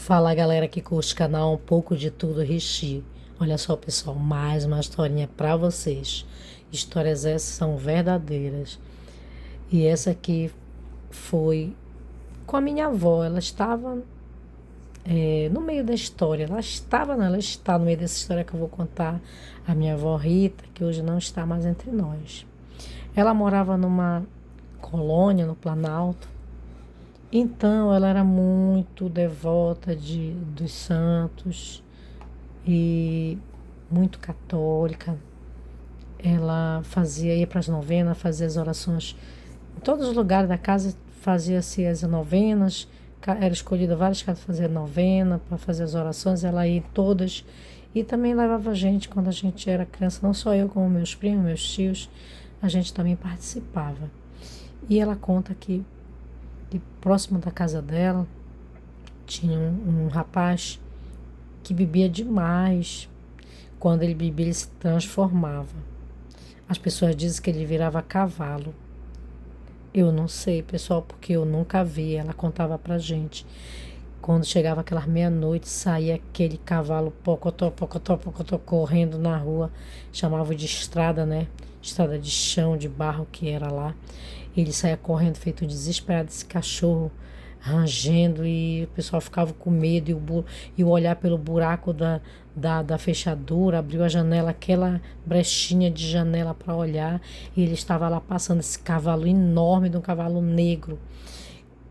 Fala galera que curte o canal Um Pouco de Tudo Richie. Olha só pessoal, mais uma historinha pra vocês. Histórias essas são verdadeiras. E essa aqui foi com a minha avó. Ela estava no meio da história. Ela está no meio dessa história que eu vou contar. A minha avó Rita, que hoje não está mais entre nós. Ela morava numa colônia no Planalto. Então, ela era muito devota dos santos e muito católica. Ela ia para as novenas, fazia as orações. Em todos os lugares da casa fazia-se as novenas. Era escolhida várias casas para fazer novena, para fazer as orações. Ela ia em todas. E também levava a gente quando a gente era criança, não só eu, como meus primos, meus tios. A gente também participava. E ela conta que próximo da casa dela tinha um rapaz que bebia demais. Quando ele bebia, ele se transformava. As pessoas dizem que ele virava cavalo. Eu não sei, pessoal, porque eu nunca vi. Ela contava pra gente. Quando chegava aquelas meia-noite, saía aquele cavalo pocotó, pocotó, pocotó, correndo na rua. Chamava de estrada, né? Estrada de chão, de barro que era lá. Ele saía correndo feito desesperado, esse cachorro rangendo, e o pessoal ficava com medo, e o olhar pelo buraco da fechadura, abriu a janela, aquela brechinha de janela para olhar, e ele estava lá passando, esse cavalo enorme, de um cavalo negro,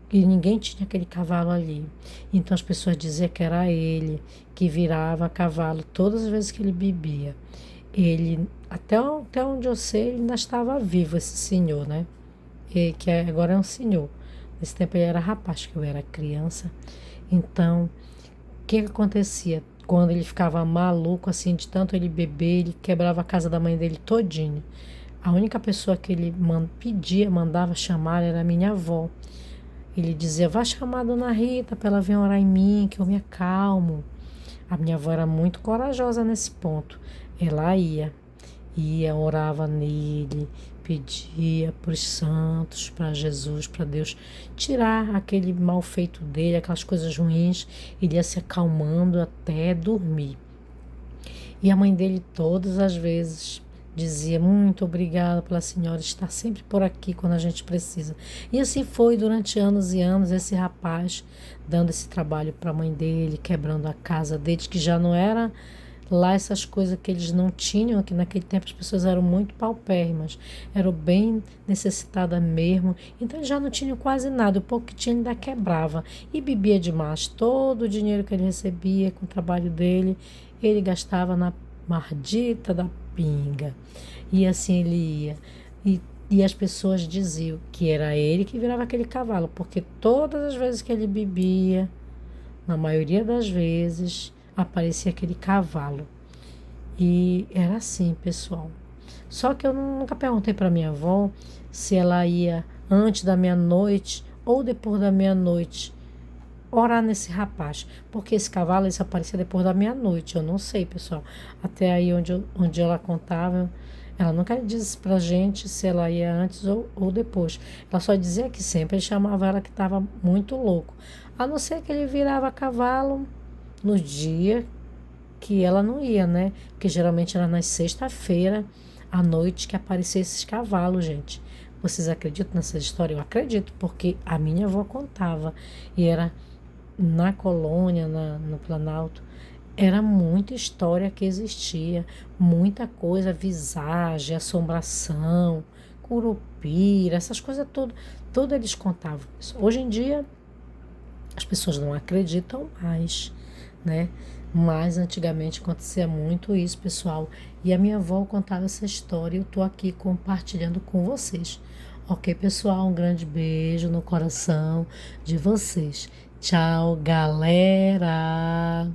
e ninguém tinha aquele cavalo ali. Então as pessoas diziam que era ele que virava cavalo todas as vezes que ele bebia. Ele, até onde eu sei, ele ainda estava vivo, esse senhor, né? Que agora é um senhor. Nesse tempo ele era rapaz, que eu era criança. Então, o que acontecia? Quando ele ficava maluco, assim, de tanto ele beber, ele quebrava a casa da mãe dele todinho. A única pessoa que ele mandava chamar era a minha avó. Ele dizia, vá chamar a dona Rita para ela vir orar em mim, que eu me acalmo. A minha avó era muito corajosa nesse ponto. Ela ia, orava nele, pedia para os santos, para Jesus, para Deus tirar aquele mal feito dele, aquelas coisas ruins. Ele ia se acalmando até dormir. E a mãe dele todas as vezes dizia, muito obrigada pela senhora estar sempre por aqui quando a gente precisa. E assim foi durante anos e anos, esse rapaz dando esse trabalho para a mãe dele, quebrando a casa deles, que já não era lá essas coisas que eles não tinham, que naquele tempo as pessoas eram muito paupérrimas, eram bem necessitadas mesmo, então eles já não tinham quase nada, o pouco que tinha ainda quebrava, e bebia demais. Todo o dinheiro que ele recebia com o trabalho dele, ele gastava na mardita da pinga, e assim ele ia, e as pessoas diziam que era ele que virava aquele cavalo, porque todas as vezes que ele bebia, na maioria das vezes, aparecia aquele cavalo. E era assim, pessoal. Só que eu nunca perguntei para minha avó se ela ia antes da meia-noite ou depois da meia-noite orar nesse rapaz. Porque esse cavalo esse aparecia depois da meia-noite. Eu não sei, pessoal. Até aí onde ela contava, ela nunca disse pra gente se ela ia antes ou depois. Ela só dizia que sempre ele chamava ela que estava muito louco. A não ser que ele virava cavalo no dia que ela não ia, né? Porque geralmente era nas sexta-feira à noite que apareciam esses cavalos, gente. Vocês acreditam nessa história? Eu acredito, porque a minha avó contava. E era na colônia, no Planalto. Era muita história que existia. Muita coisa, visagem, assombração, curupira, essas coisas todas. Tudo eles contavam. Hoje em dia, as pessoas não acreditam mais, né? Mas antigamente acontecia muito isso, pessoal. E a minha avó contava essa história e eu tô aqui compartilhando com vocês. Ok, pessoal? Um grande beijo no coração de vocês. Tchau, galera!